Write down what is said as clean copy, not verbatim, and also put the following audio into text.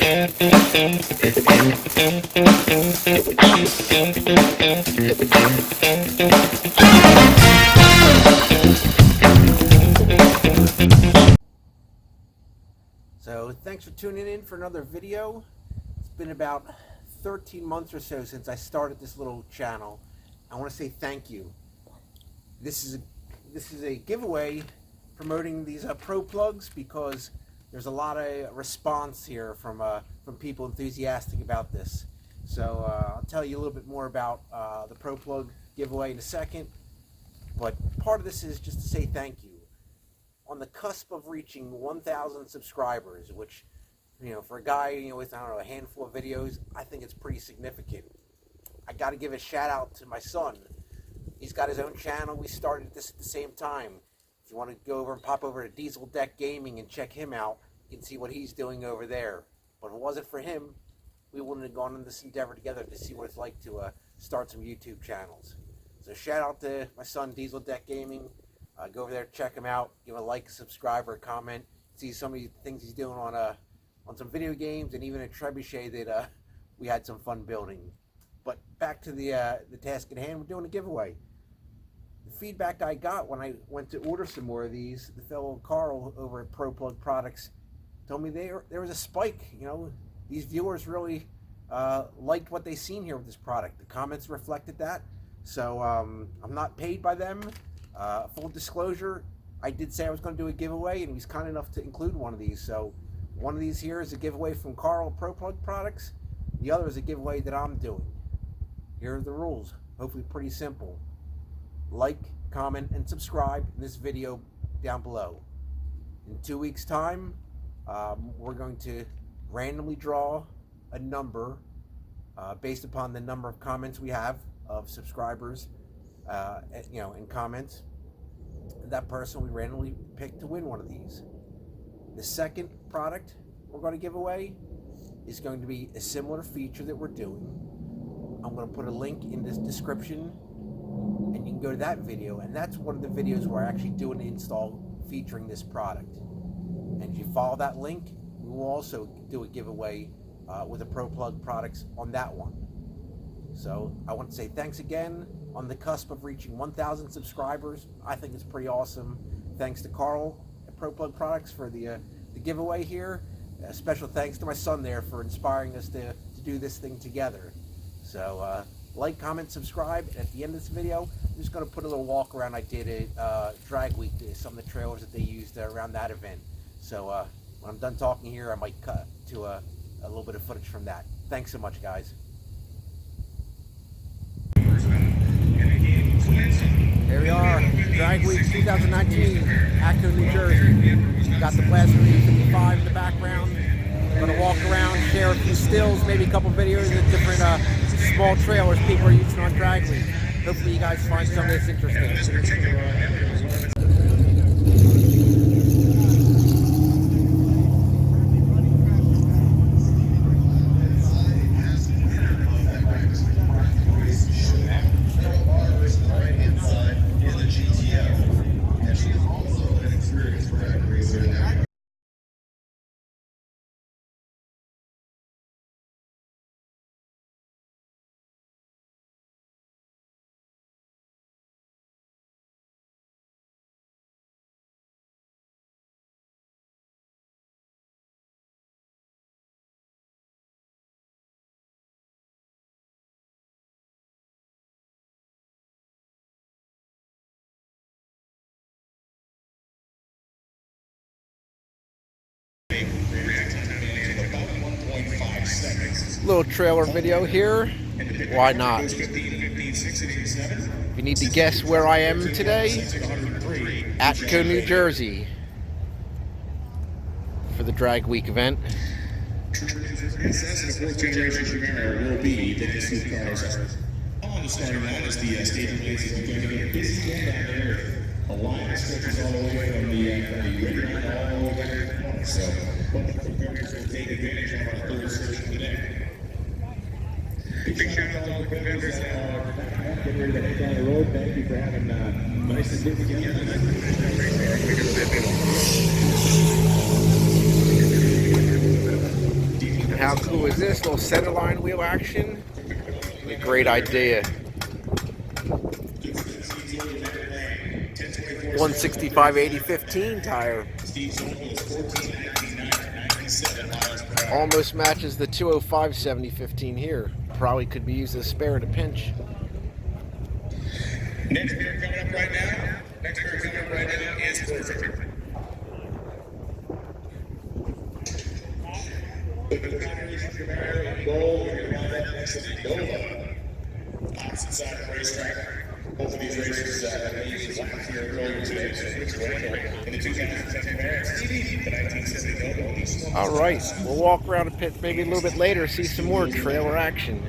So thanks for tuning in for another video. It's been about 13 months or so since I started this little channel. I want to say thank you. This is a giveaway promoting these ProPlugs because there's a lot of response here from people enthusiastic about this. So I'll tell you a little bit more about the ProPlug giveaway in a second. But part of this is just to say thank you. On the cusp of reaching 1,000 subscribers, which, for a guy, with, a handful of videos, I think it's pretty significant. I got to give a shout out to my son. He's got his own channel. We started this at the same time. If you want to go over and pop over to Diesel Deck Gaming and check him out, you can see what he's doing over there. But if it wasn't for him, we wouldn't have gone on this endeavor together to see what it's like to start some YouTube channels. So shout out to my son, Diesel Deck Gaming. Go over there, check him out, give a like, subscribe, or a comment. See some of the things he's doing on some video games and even a trebuchet that we had some fun building. But back to the task at hand, we're doing a giveaway. The feedback I got when I went to order some more of these, the fellow Carl over at ProPlug Products told me there was a spike. These viewers really liked what they seen here with this product. The comments reflected that. So I'm not paid by them. Full disclosure, I did say I was going to do a giveaway, and he was kind enough to include one of these. So one of these here is a giveaway from Carl ProPlug Products. The other is a giveaway that I'm doing. Here are the rules. Hopefully pretty simple. Like, comment, and subscribe in this video down below. In 2 weeks' time, we're going to randomly draw a number based upon the number of comments we have of subscribers, and comments. That person we randomly pick to win one of these. The second product we're going to give away is going to be a similar feature that we're doing. I'm going to put a link in this description, and you can go to that video, and that's one of the videos where I actually do an install featuring this product. And if you follow that link, we will also do a giveaway with the ProPlug products on that one. So I want to say thanks again. On the cusp of reaching 1,000 subscribers, I think it's pretty awesome. Thanks to Carl at ProPlug Products for the giveaway here. A special thanks to my son there for inspiring us to do this thing together. So like, comment, subscribe. And at the end of this video, I'm just going to put a little walk around I did at Drag Week, some of the trailers that they used around that event. So when I'm done talking here, I might cut to a little bit of footage from that. Thanks so much, guys. Here we are, Drag Week 2019, Acton, New Jersey. Got the Blast 55 in the background. I'm going to walk around, share a few stills, maybe a couple videos of different small trailers people are using on Drag Week. Hopefully you guys find some of this interesting. Little trailer video here. Why not? If you need to guess where I am today, Atco, New Jersey, for the Drag Week event. Success in the fourth generation Camaro will be the history cars. On the starting line is the staging place is going to get a busy one down there. A line that stretches all the way from the ring line all the way down to the corner. So, competitors will take advantage of our third section today. Big shout out to all the competitors that are getting ready to head down the road. Thank you for having nice and good together. how cool is this? Little centerline wheel action. A great idea. 165/80/15 tire. Almost matches the 205/70/15 here. Probably could be used as a spare at a pinch. Next beer coming up right now. Next beer coming up right now is perfect. With the batteries of Camaro and gold, we're going to line up next to the Nova. Opposite side of the racetrack. Both of these races used last year earlier today. So which way? In the 2010 Camaro, Stevie, the 1970 Nova. All right, we'll walk around a pit maybe a little bit later, see some more trailer action.